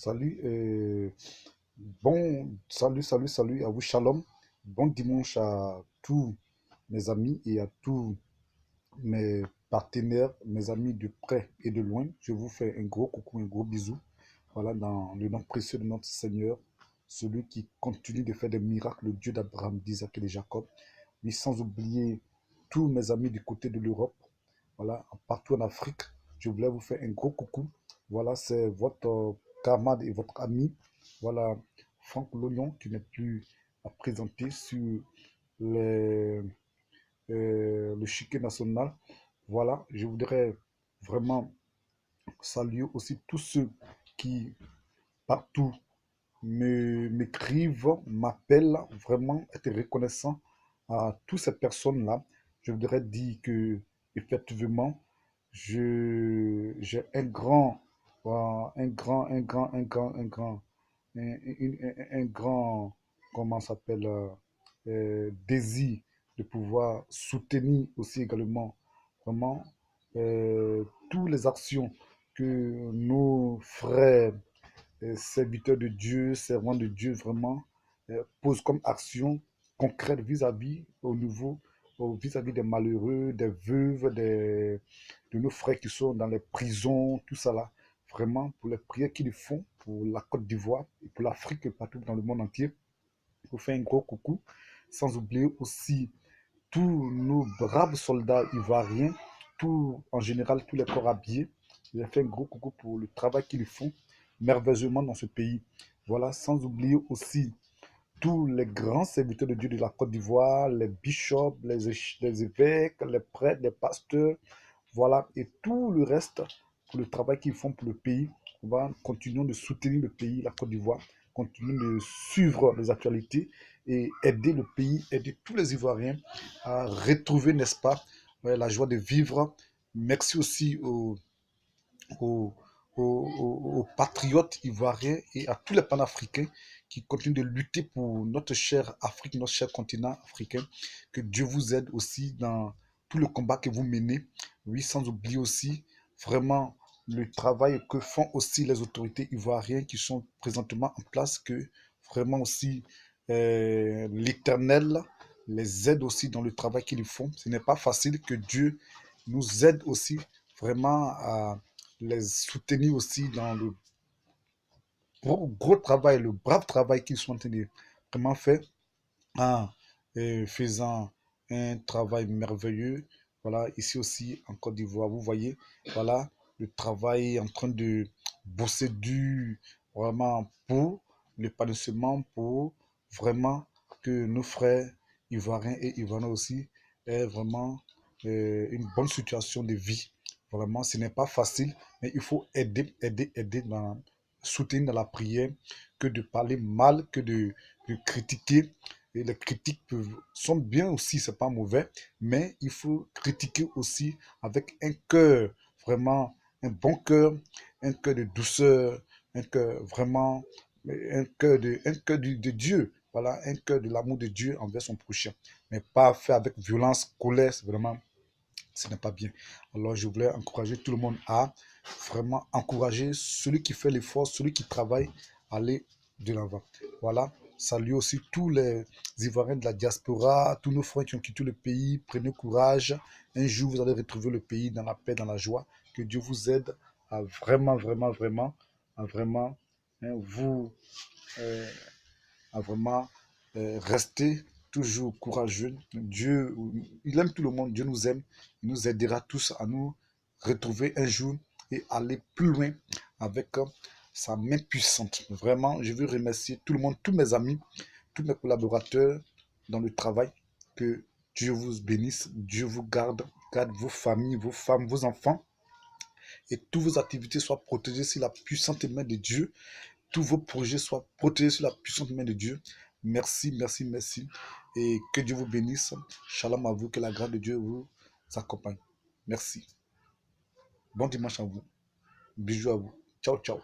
Salut, salut à vous, shalom. Bon dimanche à tous mes amis et à tous mes partenaires, mes amis de près et de loin. Je vous fais un gros coucou, un gros bisou. Voilà, dans le nom précieux de notre Seigneur, celui qui continue de faire des miracles, le Dieu d'Abraham, d'Isaac et de Jacob. Mais sans oublier tous mes amis du côté de l'Europe, voilà, partout en Afrique. Je voulais vous faire un gros coucou. Voilà, c'est votre camarade et votre ami, voilà, Franck Lognon, qui n'est plus à présenter sur les, le chiquet national. Voilà, je voudrais vraiment saluer aussi tous ceux qui, partout, m'écrivent, m'appellent, vraiment être reconnaissant à toutes ces personnes-là. Je voudrais dire que, effectivement, j'ai un grand, un grand, comment ça s'appelle, désir de pouvoir soutenir aussi également vraiment toutes les actions que nos frères serviteurs de Dieu, servants de Dieu vraiment posent comme action concrète vis-à-vis au niveau vis-à-vis des malheureux, des veuves, de nos frères qui sont dans les prisons, tout ça là. Vraiment, pour les prières qu'ils font pour la Côte d'Ivoire et pour l'Afrique et partout dans le monde entier. Je vous fais un gros coucou. Sans oublier aussi tous nos braves soldats ivoiriens, en général tous les corps habillés. J'ai fait un gros coucou pour le travail qu'ils font merveilleusement dans ce pays. Voilà, sans oublier aussi tous les grands serviteurs de Dieu de la Côte d'Ivoire, les bishops, les évêques, les prêtres, les pasteurs, voilà, et tout le reste pour le travail qu'ils font pour le pays. On va continuer de soutenir le pays, la Côte d'Ivoire, continuer de suivre les actualités et aider le pays, aider tous les Ivoiriens à retrouver, n'est-ce pas, ouais, la joie de vivre. Merci aussi aux, aux patriotes ivoiriens et à tous les panafricains qui continuent de lutter pour notre chère Afrique, notre cher continent africain. Que Dieu vous aide aussi dans tout le combat que vous menez. Oui, sans oublier aussi vraiment le travail que font aussi les autorités ivoiriennes qui sont présentement en place, que vraiment aussi l'Éternel les aide aussi dans le travail qu'ils font. Ce n'est pas facile, que Dieu nous aide aussi vraiment à les soutenir aussi dans le gros travail, le brave travail qu'ils sont en train de vraiment faire en faisant un travail merveilleux. Voilà, ici aussi en Côte d'Ivoire, vous voyez, voilà, le travail en train de bosser dur, vraiment pour l'épanouissement, pour vraiment que nos frères ivoiriens et ivoiriens aussi aient vraiment une bonne situation de vie. Vraiment, ce n'est pas facile, mais il faut aider dans soutenir dans la prière, que de parler mal, que de critiquer. Et les critiques sont bien aussi, c'est pas mauvais, mais il faut critiquer aussi avec un cœur, vraiment un bon cœur, un cœur de douceur, un cœur vraiment, un cœur de Dieu, voilà, un cœur de l'amour de Dieu envers son prochain, mais pas fait avec violence, colère, c'est vraiment, ce n'est pas bien. Alors je voulais encourager tout le monde à vraiment encourager celui qui fait l'effort, celui qui travaille, à aller de l'avant. Voilà. Salut aussi tous les Ivoiriens de la diaspora, tous nos frères qui ont quitté le pays. Prenez courage. Un jour, vous allez retrouver le pays dans la paix, dans la joie. Que Dieu vous aide à à vraiment hein, euh, à vraiment rester toujours courageux. Dieu, il aime tout le monde, Dieu nous aime, il nous aidera tous à nous retrouver un jour et aller plus loin avec sa main puissante. Vraiment, je veux remercier tout le monde, tous mes amis, tous mes collaborateurs dans le travail. Que Dieu vous bénisse, Dieu vous garde, garde vos familles, vos femmes, vos enfants, et toutes vos activités soient protégées sur la puissante main de Dieu. Tous vos projets soient protégés sur la puissante main de Dieu. Merci, merci, merci. Et que Dieu vous bénisse. Shalom à vous, que la grâce de Dieu vous accompagne. Merci. Bon dimanche à vous. Bisous à vous. Ciao, ciao.